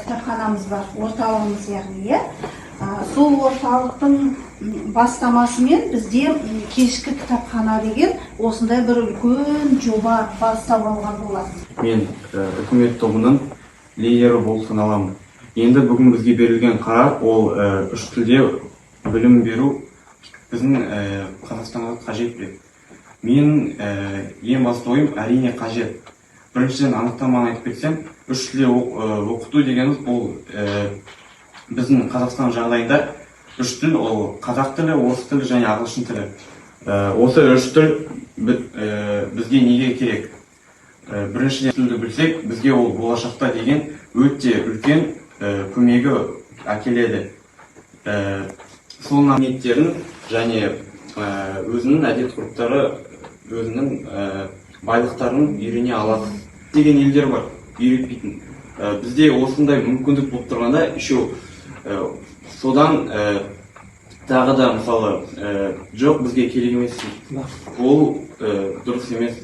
кітапханамыз бар, орталығымыз яғни, иә. Сол орталықтың бастамасымен бізде кешкі кітапхана деген осындай бір үлкен жоба бастап алған болатын. Мен үкімет тобының лидері болып саналамын. Енді бүгін бізге берілген қарар, ол үш тілде білім беру біздің Қазақстанға қажет пе? Мен ең басты ойым әрине қажет. Біріншіден анықтаманы айтып кетсем, үш тілде оқыту дегеніміз бұл біздің Қазақстан жағдайында үш тіл, ол қазақ тілі, орыс тілі және ағылшын тілі. Осы үш тіл бізге неге керек? Біріншіден тілді білсек, бізге ол болашақта деген өте үлкен көмегі әкеледі. Сол ниеттерін және өзінің әдет-ғұрыптары, өзінің байлықтарын үйрене алады деген елдер бар, үйретпейтін. Бізде осындай мүмкіндік болып тұрғанда, еще содан тағы да мысалы жоқ, бізге керек емес, ол дұрыс емес.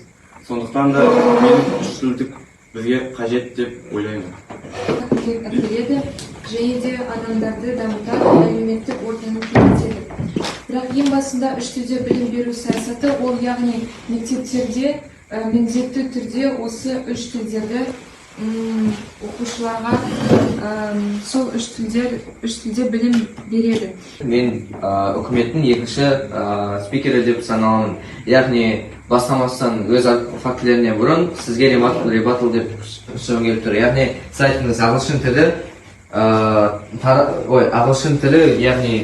Сондықтан да мен үш тілдік бізге қажет деп ойлаймын. Әкеледі және де адамдарды дамытады, әлеуметтік ортаны кеңейтеді. Бірақ ең басында үш тілде білім беру саясаты, ол яғни мектептерде міндетті түрде осы үш тілдерді оқушыларға сол үш тілде білім береді. Мен үкіметтің екінші спикері деп саналамын. Яғни бастамастан өз фактілеріне бұрын сізге ребатл деп сөйлем келіп тұр. Яғни сіз айтыңыз, ағылшын тілі, яғни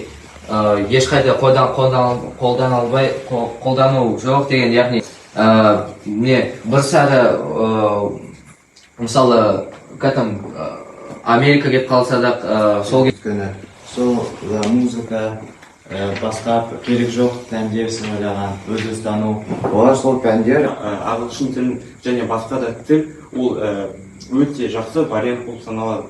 ешқайда қолдану жоқ деген, яғни бір сәрі мысалы Америка кеп қалса да сол музыка, басқа керек жоқ пәндер ойлаған, өзі тану, олар сол пәндер ағылшын тілін және басқа да тіл, ол өте жақсы вариант болып саналады.